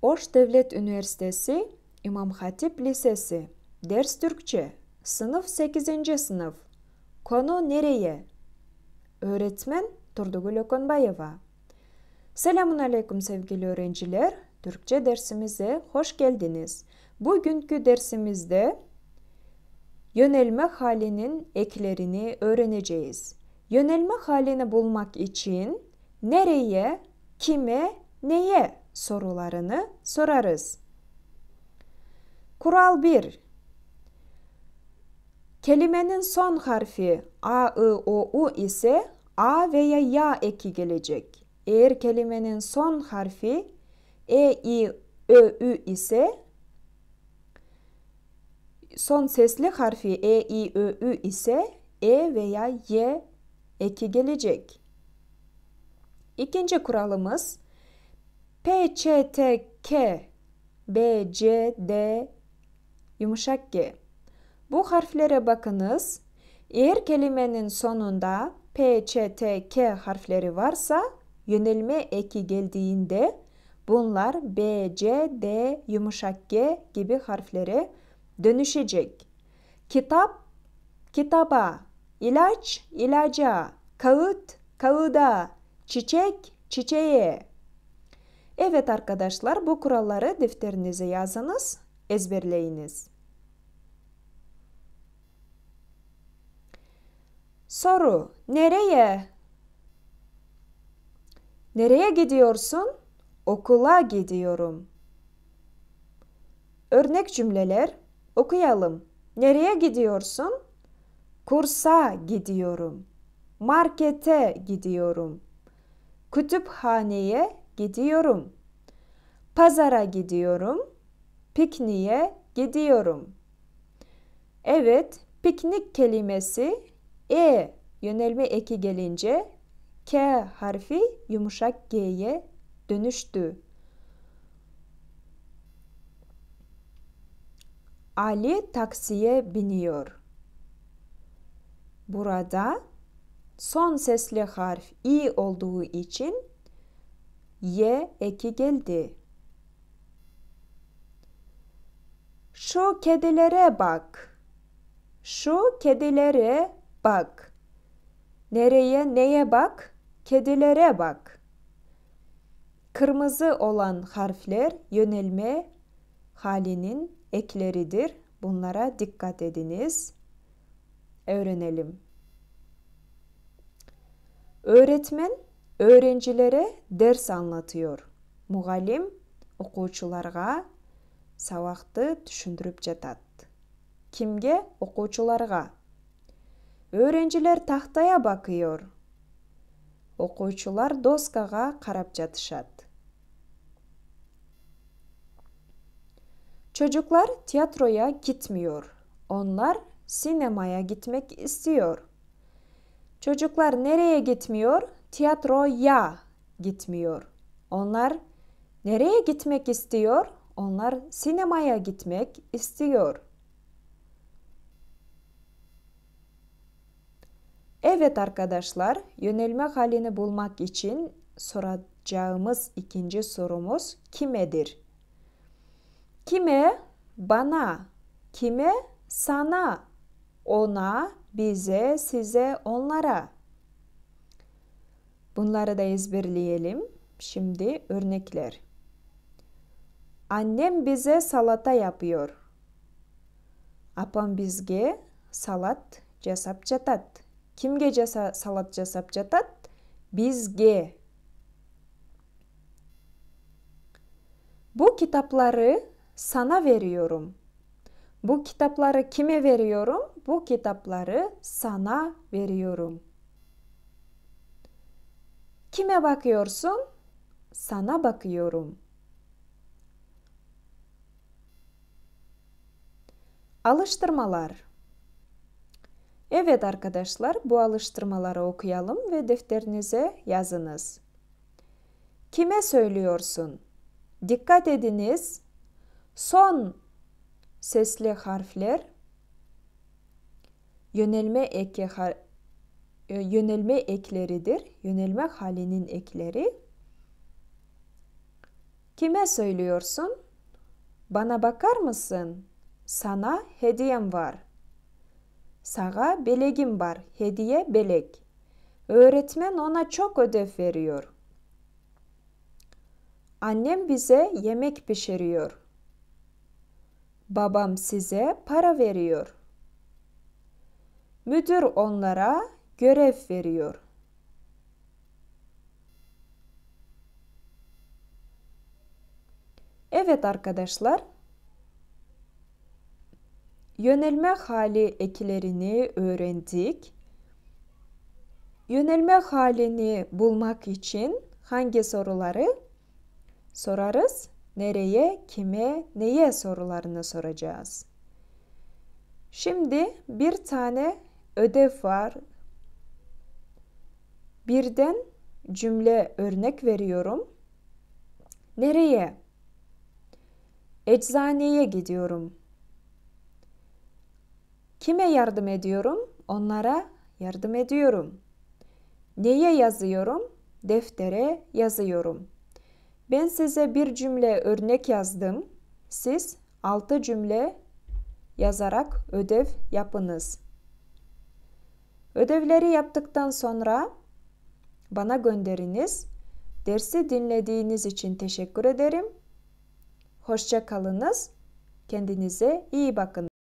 Oş Devlet Üniversitesi İmam Hatip Lisesi. Ders Türkçe. Sınıf 8. sınıf. Konu nereye? Öğretmen Turdugul Okonbayeva. Selamun Aleyküm sevgili öğrenciler. Türkçe dersimize hoş geldiniz. Bugünkü dersimizde yönelme halinin eklerini öğreneceğiz. Yönelme halini bulmak için nereye, kime, neye sorularını sorarız. Kural 1. Kelimenin son harfi A, I, O, U ise A veya Ya eki gelecek. Eğer kelimenin son harfi E, I, Ö, Ü ise son sesli harfi E, I, Ö, Ü ise E veya Y eki gelecek. İkinci kuralımız P, Ç, T, K, B, C, D, yumuşak G. Bu harflere bakınız. Eğer kelimenin sonunda P, Ç, T, K harfleri varsa yönelme eki geldiğinde bunlar B, C, D, yumuşak G gibi harflere dönüşecek. Kitap, kitaba, ilaç, ilaca, kağıt, kağıda, çiçek, çiçeğe. Evet arkadaşlar, bu kuralları defterinize yazınız, ezberleyiniz. Soru: nereye? Nereye gidiyorsun? Okula gidiyorum. Örnek cümleler okuyalım. Nereye gidiyorsun? Kursa gidiyorum. Markete gidiyorum. Kütüphaneye gidiyorum. Pazara gidiyorum. Pikniğe gidiyorum. Evet, piknik kelimesi yönelme eki gelince K harfi yumuşak G'ye dönüştü. Ali taksiye biniyor. Burada son sesli harf I olduğu için Y eki geldi. Şu kedilere bak. Şu kedilere bak. Nereye, neye bak? Kedilere bak. Kırmızı olan harfler yönelme halinin ekleridir. Bunlara dikkat ediniz. Öğrenelim. Öğretmen öğrencilere ders anlatıyor. Muğallim okuwçularga sabaqты түшүндүрүп жатат. Kimge? Okuwçularga. Öğrenciler tahtaya bakıyor. Okuwçular doskaga karap жатышат. Çocuklar tiyatroya gitmiyor. Onlar sinemaya gitmek istiyor. Çocuklar nereye gitmiyor? Tiyatroya gitmiyor. Onlar nereye gitmek istiyor? Onlar sinemaya gitmek istiyor. Evet arkadaşlar, yönelme halini bulmak için soracağımız ikinci sorumuz kimedir? Kime? Bana. Kime? Sana. Ona, bize, size, onlara. Bunları da ezberleyelim. Şimdi örnekler. Annem bize salata yapıyor. Apam bizge salat жасап жатат. Kimge salat жасап жатат? Bizge. Bu kitapları sana veriyorum. Bu kitapları kime veriyorum? Bu kitapları sana veriyorum. Kime bakıyorsun? Sana bakıyorum. Alıştırmalar. Evet arkadaşlar, bu alıştırmaları okuyalım ve defterinize yazınız. Kime söylüyorsun? Dikkat ediniz. Son sesli harfler yönelme ekleridir. Yönelme halinin ekleri. Kime söylüyorsun? Bana bakar mısın? Sana hediyem var. Sağa belegim var. Hediye belek. Öğretmen ona çok ödev veriyor. Annem bize yemek pişiriyor. Babam size para veriyor. Müdür onlara görev veriyor. Evet arkadaşlar, yönelme hali eklerini öğrendik. Yönelme halini bulmak için hangi soruları sorarız? Nereye, kime, neye sorularını soracağız. Şimdi bir tane ödev var. Birden cümle örnek veriyorum. Nereye? Eczaneye gidiyorum. Kime yardım ediyorum? Onlara yardım ediyorum. Neye yazıyorum? Deftere yazıyorum. Ben size bir cümle örnek yazdım. Siz 6 cümle yazarak ödev yapınız. Ödevleri yaptıktan sonra bana gönderiniz. Dersi dinlediğiniz için teşekkür ederim. Hoşça kalınız. Kendinize iyi bakın.